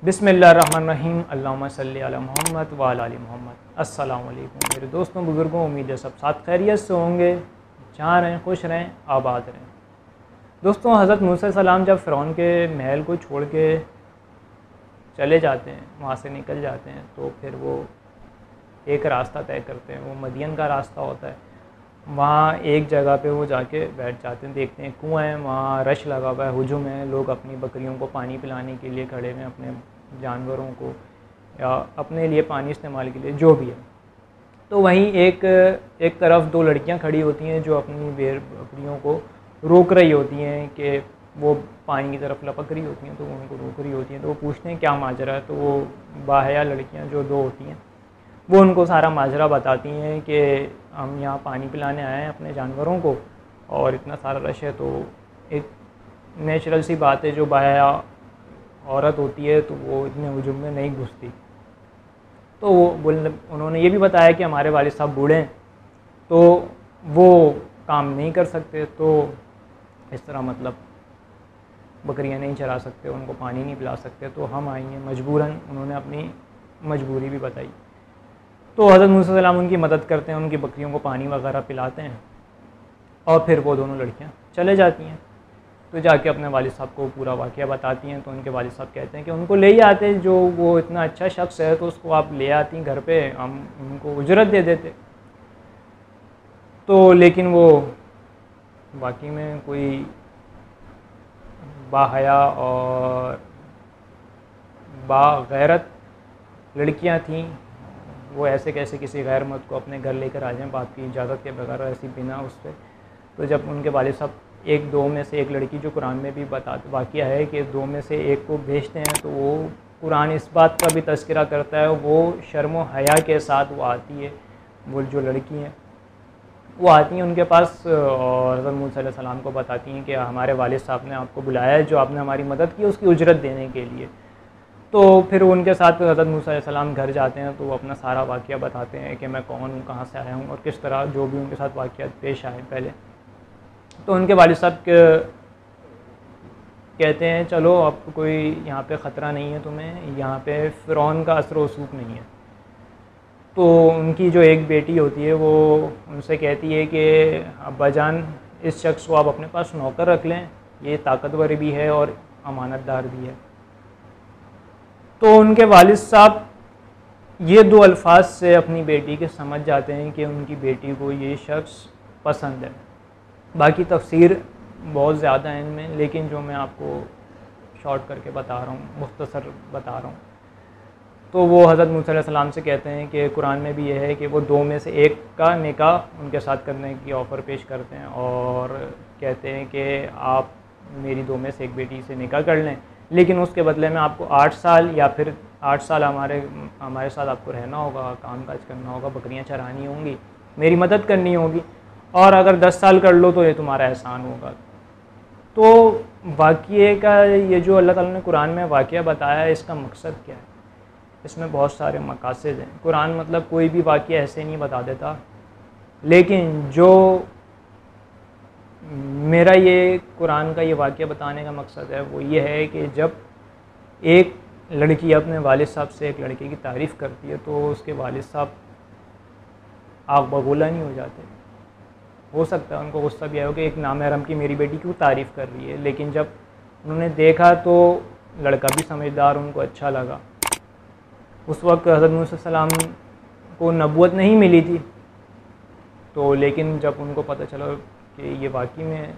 बिस्मिल्लाहिर्रहमानिर्रहीम अल्लाहुम्मा सल्ली अला मुहम्मद व अला आलि मुहम्मद। अस्सलाम वालेकुम मेरे दोस्तों बुज़ुर्गों, उम्मीद है सब साथ खैरियत से होंगे, जहाँ रहें खुश रहें आबाद रहें। दोस्तों, हज़रत मूसा सलाम जब फ़िरौन के महल को छोड़ के चले जाते हैं, वहाँ से निकल जाते हैं, तो फिर वो एक रास्ता तय करते हैं। वो मदियन का रास्ता होता है। वहाँ एक जगह पे वो जाके बैठ जाते हैं, देखते हैं कुआँ है, वहाँ रश लगा हुआ है, हुजूम है, लोग अपनी बकरियों को पानी पिलाने के लिए खड़े हैं, अपने जानवरों को या अपने लिए पानी इस्तेमाल के लिए, जो भी है। तो वहीं एक तरफ दो लड़कियां खड़ी होती हैं जो अपनी बकरियों को रोक रही होती हैं कि वो पानी की तरफ लपक रही होती हैं, तो वो उनको रोक रही होती हैं। तो वो पूछते हैं क्या माजरा है। तो वो बाहया लड़कियां जो दो होती हैं वो उनको सारा माजरा बताती हैं कि हम यहाँ पानी पिलाने आए हैं अपने जानवरों को और इतना सारा रश है। तो एक नेचुरल सी बात है, जो बाहया औरत होती है तो वो इतने हुजूम में नहीं घुसती। तो वो उन्होंने ये भी बताया कि हमारे वालिद साहब बूढ़े हैं तो वो काम नहीं कर सकते, तो इस तरह मतलब बकरियां नहीं चरा सकते, उनको पानी नहीं पिला सकते, तो हम आएंगे मजबूरन। उन्होंने अपनी मजबूरी भी बताई। तो हज़रत मूसा सलाम उनकी मदद करते हैं, उनकी बकरियों को पानी वगैरह पिलाते हैं और फिर वो दोनों लड़कियां चले जाती हैं। तो जाके अपने वालिद साहब को पूरा वाक़या बताती हैं। तो उनके वालिद साहब कहते हैं कि उनको ले ही आते, जो वो इतना अच्छा शख्स है तो उसको आप ले आती घर पे, हम उनको उजरत दे देते। तो लेकिन वो वाकई में कोई बाहया और बागैरत लड़कियां थीं। वो ऐसे कैसे किसी गैर मर्द को अपने घर लेकर आ जाएं बाप की इजाज़त के बगैर, ऐसी बिना उससे। तो जब उनके वालिद साहब एक दो में से एक लड़की, जो कुरान में भी वाक़या है कि दो में से एक को भेजते हैं, तो वो कुरान इस बात का भी तज़किरा करता है, वो शर्म व हया के साथ वो आती है। वो जो लड़की हैं वो आती हैं उनके पास और हज़रत मूसा अलैहि सलाम को बताती हैं कि हमारे वालिद साहब ने आपको बुलाया है, जो आपने हमारी मदद की उसकी उजरत देने के लिए। तो फिर उनके साथ हज़रत मूसा अलैहि सलाम घर जाते हैं, तो वो अपना सारा वाक़या बताते हैं कि मैं कौन हूँ, कहाँ से आया हूँ और किस तरह जो भी उनके साथ वाक़या पेश आए पहले। तो उनके वालिद साहब कहते हैं चलो अब कोई यहाँ पे ख़तरा नहीं है तुम्हें, यहाँ पे फ़िरौन का असर वसूख नहीं है। तो उनकी जो एक बेटी होती है वो उनसे कहती है कि अब्बाजान, इस शख्स को आप अपने पास नौकर रख लें, ये ताकतवर भी है और अमानतदार भी है। तो उनके वालिद साहब ये दो अल्फाज से अपनी बेटी के समझ जाते हैं कि उनकी बेटी को ये शख्स पसंद है। बाकी तफसीर बहुत ज़्यादा है इनमें, लेकिन जो मैं आपको शॉर्ट करके बता रहा हूँ, मुख्तसर बता रहा हूँ। तो वो हज़रत मूसा अलैहि सलाम से कहते हैं कि कुरान में भी ये है कि वो दो में से एक का निकाह उनके साथ करने की ऑफ़र पेश करते हैं और कहते हैं कि आप मेरी दो में से एक बेटी से निकाह कर लें, लेकिन उसके बदले में आपको 8 साल या फिर 8 साल हमारे साथ आपको रहना होगा, काम काज करना होगा, बकरियां चरानी होंगी, मेरी मदद करनी होगी, और अगर 10 साल कर लो तो ये तुम्हारा एहसान होगा। तो वाक़ये का ये जो अल्लाह ताला ने कुरान में वाक़या बताया है, इसका मकसद क्या है? इसमें बहुत सारे मकासद हैं। कुरान मतलब कोई भी वाक़या ऐसे नहीं बता देता, लेकिन जो मेरा ये कुरान का ये वाक़या बताने का मकसद है वो ये है कि जब एक लड़की अपने वालिद साहब से एक लड़के की तारीफ़ करती है तो उसके वालिद साहब आग बगोला नहीं हो जाते। हो सकता है उनको गुस्सा भी आया हो कि एक नामहरम की मेरी बेटी क्यों तारीफ़ कर रही है, लेकिन जब उन्होंने देखा तो लड़का भी समझदार, उनको अच्छा लगा। उस वक्त हज़रत मूसा सलाम को नबूवत नहीं मिली थी, तो लेकिन जब उनको पता चला कि ये वाकई में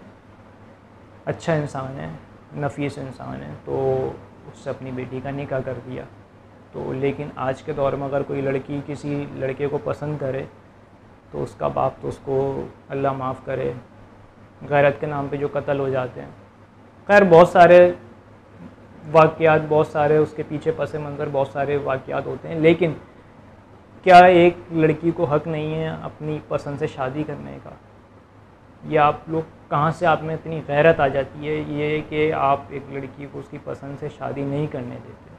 अच्छा इंसान है, नफीस इंसान है, तो उससे अपनी बेटी का निकाह कर दिया। तो लेकिन आज के दौर में अगर कोई लड़की किसी लड़के को पसंद करे तो उसका बाप तो उसको अल्लाह माफ़ करे गैरत के नाम पे जो कत्ल हो जाते हैं। खैर बहुत सारे वाक़यात, बहुत सारे उसके पीछे पस मंज़र बहुत सारे वाक़यात होते हैं, लेकिन क्या एक लड़की को हक़ नहीं है अपनी पसंद से शादी करने का? या आप लोग कहाँ से आप में इतनी गैरत आ जाती है ये कि आप एक लड़की को उसकी पसंद से शादी नहीं करने देते,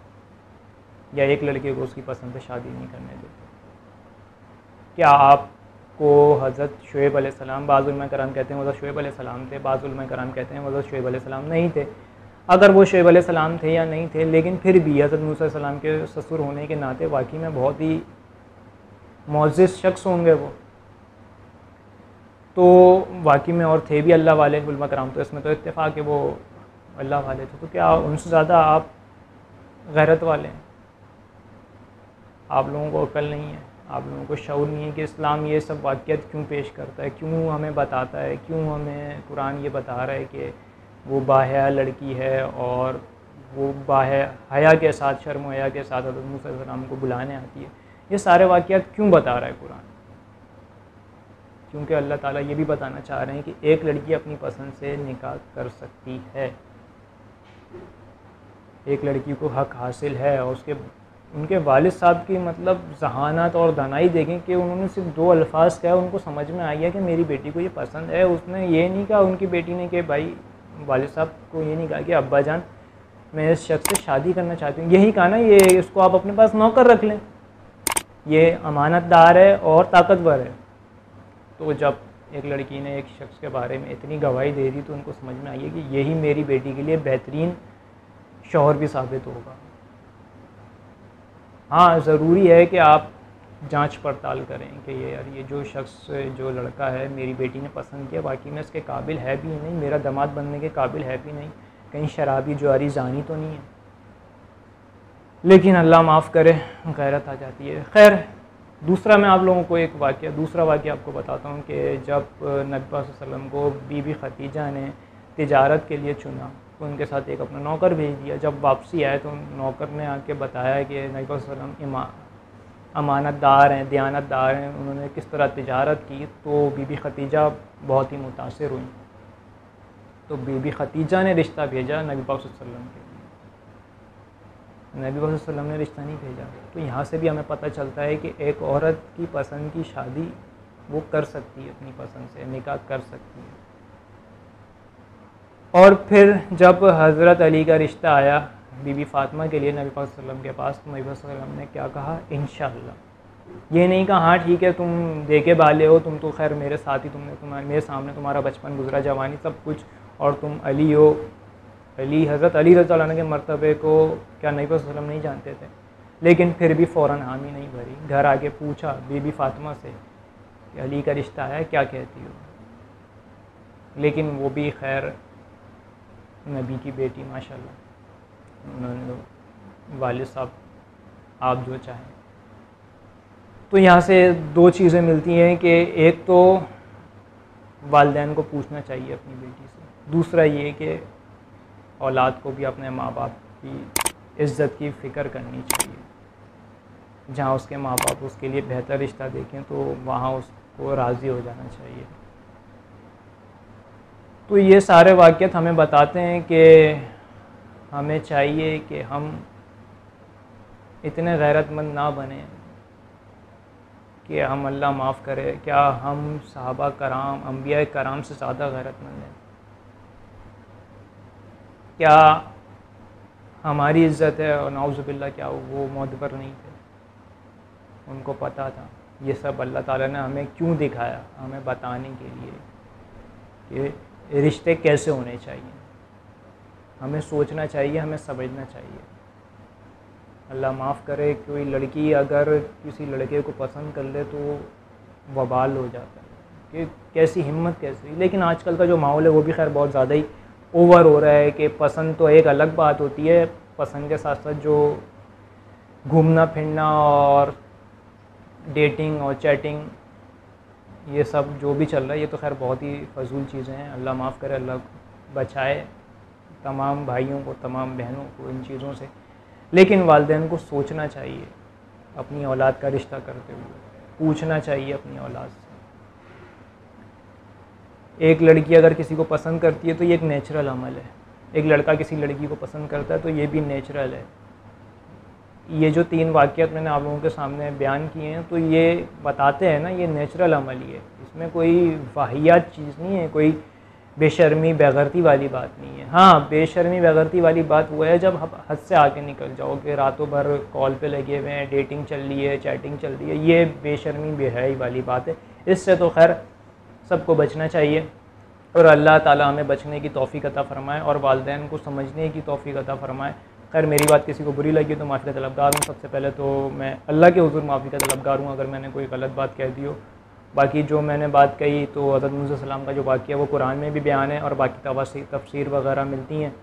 या एक लड़के को उसकी पसंद से शादी नहीं करने देते? क्या आपको हज़रत शुएब अलैहिस्सलाम, बाज़ उलमा कराम कहते हैं हज़रत शुएब अलैहिस्सलाम थे, बाज़ उलमा कराम कहते हैं हज़रत शुएब अलैहिस्सलाम नहीं थे, अगर वो शुएब अलैहिस्सलाम थे या नहीं थे, लेकिन फिर भी हज़रत मूसा अलैहिस्सलाम के ससुर होने के नाते वाकई में बहुत ही मुअज़्ज़ज़ शख्स होंगे वो। तो वाकई में और थे भी अल्लाह वाले उलमा कराम, तो इसमें तो इत्तेफाक है वो अल्लाह वाले थे। तो क्या उनसे ज़्यादा आप गैरत वाले हैं? आप लोगों को अक्ल नहीं है, आप लोगों को शऊर नहीं है कि इस्लाम ये सब वाक़ियत क्यों पेश करता है, क्यों हमें बताता है, क्यों हमें कुरान ये बता रहा है कि वो बाहया लड़की है और वो हया के साथ, शर्म हया के साथ हज़रत मूसा अलैहिस्सलाम को बुलाने आती है। ये सारे वाक़ियात क्यों बता रहा है कुरान? क्योंकि अल्लाह ताला ये भी बताना चाह रहे हैं कि एक लड़की अपनी पसंद से निकाह कर सकती है, एक लड़की को हक़ हासिल है। और उनके वालिद साहब की मतलब ज़हानत और दानाई देखें कि उन्होंने सिर्फ 2 अल्फाज कहा, उनको समझ में आ गया कि मेरी बेटी को ये पसंद है। उसने ये नहीं कहा, उनकी बेटी ने, कि भाई वालिद साहब को ये नहीं कहा कि अब्बा जान मैं इस शख्स से शादी करना चाहती हूँ। यही कहा ना, ये इसको आप अपने पास नौकर रख लें, ये अमानतदार है और ताकतवर है। तो जब एक लड़की ने एक शख्स के बारे में इतनी गवाही दे दी तो उनको समझ में आई है कि यही मेरी बेटी के लिए बेहतरीन शौहर भी साबित होगा। हाँ, ज़रूरी है कि आप जांच पड़ताल करें कि ये जो शख्स, जो लड़का है मेरी बेटी ने पसंद किया, वाकई में इसके काबिल है भी नहीं, मेरा दामाद बनने के काबिल है भी नहीं, कहीं शराबी जुआरी जानी तो नहीं है। लेकिन अल्लाह माफ़ करे, गैरत आ जाती है। खैर, दूसरा मैं आप लोगों को दूसरा वाक़या आपको बताता हूँ कि जब नबी पाक सल्लल्लाहु अलैहि वसल्लम को बीबी खदीजा ने तिजारत के लिए चुना तो उनके साथ एक अपना नौकर भेज दिया। जब वापसी आए तो नौकर ने आके बताया कि नबी पाक सल्लल्लाहु अलैहि वसल्लम अमानतदार हैं, दयानतदार हैं, उन्होंने किस तरह तिजारत की। तो बीबी खदीजा बहुत ही मुतासिर हुई। तो बीबी खदीजा ने रिश्ता भेजा नबी पाक सल्लल्लाहु अलैहि वसल्लम के लिए, नबी पाक सल्लल्लाहु अलैहि वसल्लम ने रिश्ता नहीं भेजा। तो यहाँ से भी हमें पता चलता है कि एक औरत की पसंद की शादी वो कर सकती है, अपनी पसंद से निकाह कर सकती है। और फिर जब हज़रत अली का रिश्ता आया बीबी फ़ातिमा के लिए नबी पाक सल्लल्लाहु अलैहि वसल्लम के पास, तो नबी पाक सल्लल्लाहु अलैहि वसल्लम ने क्या कहा? इंशाअल्लाह। ये नहीं कहा हाँ ठीक है तुम देखे बाले हो, तुम तो खैर मेरे साथ ही, मेरे सामने तुम्हारा बचपन गुजरा, जवानी सब कुछ, और तुम अली हो। हज़रत अली रज़ी अल्लाह अन्हु के मर्तबे को क्या नबी पाक सल्लल्लाहु अलैहि वसल्लम नहीं जानते थे? लेकिन फिर भी फ़ौरन हामी नहीं भरी। घर आके पूछा बीबी फ़ातिमा से कि अली का रिश्ता आया, क्या कहती हो? लेकिन वो भी खैर नबी की बेटी माशाल्लाह, उन्होंने तो वालिद साहब आप जो चाहें। तो यहाँ से 2 चीज़ें मिलती हैं कि एक तो वालिदैन को पूछना चाहिए अपनी बेटी से, दूसरा ये कि औलाद को भी अपने माँ बाप की इज़्ज़त की फ़िक्र करनी चाहिए। जहाँ उसके माँ बाप उसके लिए बेहतर रिश्ता देखें तो वहाँ उसको राज़ी हो जाना चाहिए। तो ये सारे वाक़ियात हमें बताते हैं कि हमें चाहिए कि हम इतने गैरतमंद ना बने कि हम, अल्लाह माफ़ करे, क्या हम सहाबा कराम, अंबिया कराम से ज़्यादा गैरतमंद हैं? क्या हमारी इज़्ज़त है और नाउज़ुबिल्लाह क्या वो मोतबर नहीं थे? उनको पता था। ये सब अल्लाह ताला ने हमें क्यों दिखाया? हमें बताने के लिए कि रिश्ते कैसे होने चाहिए। हमें सोचना चाहिए, हमें समझना चाहिए। अल्लाह माफ़ करे, कोई लड़की अगर किसी लड़के को पसंद कर ले तो वबाल हो जाता है कि कैसी हिम्मत कैसी। लेकिन आजकल का जो माहौल है वो भी खैर बहुत ज़्यादा ही ओवर हो रहा है कि पसंद तो एक अलग बात होती है, पसंद के साथ साथ जो घूमना फिरना और डेटिंग और चैटिंग, ये सब जो भी चल रहा है ये तो खैर बहुत ही फजूल चीज़ें हैं। अल्लाह माफ़ करे, अल्लाह बचाए तमाम भाइयों को, तमाम बहनों को इन चीज़ों से। लेकिन वालिदैन को सोचना चाहिए अपनी औलाद का रिश्ता करते हुए, पूछना चाहिए अपनी औलाद से। एक लड़की अगर किसी को पसंद करती है तो ये एक नेचुरल अमल है, एक लड़का किसी लड़की को पसंद करता है तो ये भी नेचुरल है। ये जो 3 वाक़ियात मैंने आप लोगों के सामने बयान किए हैं तो ये बताते हैं ना, ये नेचुरल अमल ही है, इसमें कोई वाहियात चीज़ नहीं है, कोई बेशर्मी बेगैरती वाली बात नहीं है। हाँ, बेशर्मी बेगैरती वाली बात वो है जब हद से आके निकल जाओ कि रातों भर कॉल पे लगे हुए हैं, डेटिंग चल रही है, चैटिंग चल रही है, ये बेशर्मी बेहयाई वाली बात है। इससे तो खैर सबको बचना चाहिए। और अल्लाह ताला हमें बचने की तौफ़ीक अता फ़रमाए और वालिदैन को समझने की तौफ़ीक अता फ़रमाए। खैर मेरी बात किसी को बुरी लगी तो माफ़ी का तलबगार हूँ। सबसे पहले तो मैं अल्लाह के हुज़ूर माफ़ी का तलबगार हूँ अगर मैंने कोई गलत बात कह दी हो। बाकी जो मैंने बात कही तो हज़रत मूसा सलाम का जो वाक़या वो कुरान में भी बयान है और बाकी तफसीर वगैरह मिलती हैं,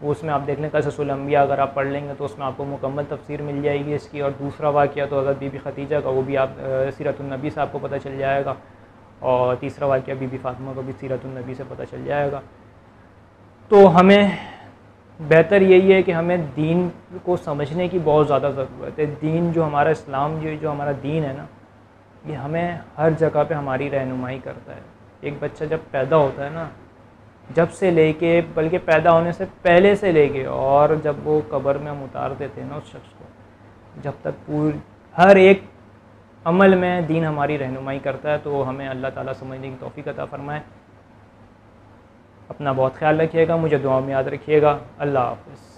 वो उसमें आप देख लें। क़ससुल अंबिया अगर आप पढ़ लेंगे तो उसमें आपको मुकम्मल तफसीर मिल जाएगी इसकी। और दूसरा वाक़या तो हज़रत बीबी खदीजा का, वो भी आप सीरतुन नबी से आपको पता चल जाएगा। और तीसरा वाक़या बीबी फ़ातिमा का भी सीरतुन नबी से पता चल जाएगा। तो हमें बेहतर यही है कि हमें दीन को समझने की बहुत ज़्यादा ज़रूरत है। दीन जो हमारा इस्लाम जो हमारा दीन है ना, ये हमें हर जगह पे हमारी रहनुमाई करता है। एक बच्चा जब पैदा होता है ना, जब से लेके, बल्कि पैदा होने से पहले से लेके, और जब वो कब्र में हम उतार देते हैं ना उस शख्स को, जब तक हर एक अमल में दीन हमारी रहनुमाई करता है। तो हमें अल्लाह ताला समझने की तौफ़ीक अता फ़रमाए। अपना बहुत ख्याल रखिएगा, मुझे दुआ में याद रखिएगा। अल्लाह हाफ़िज़।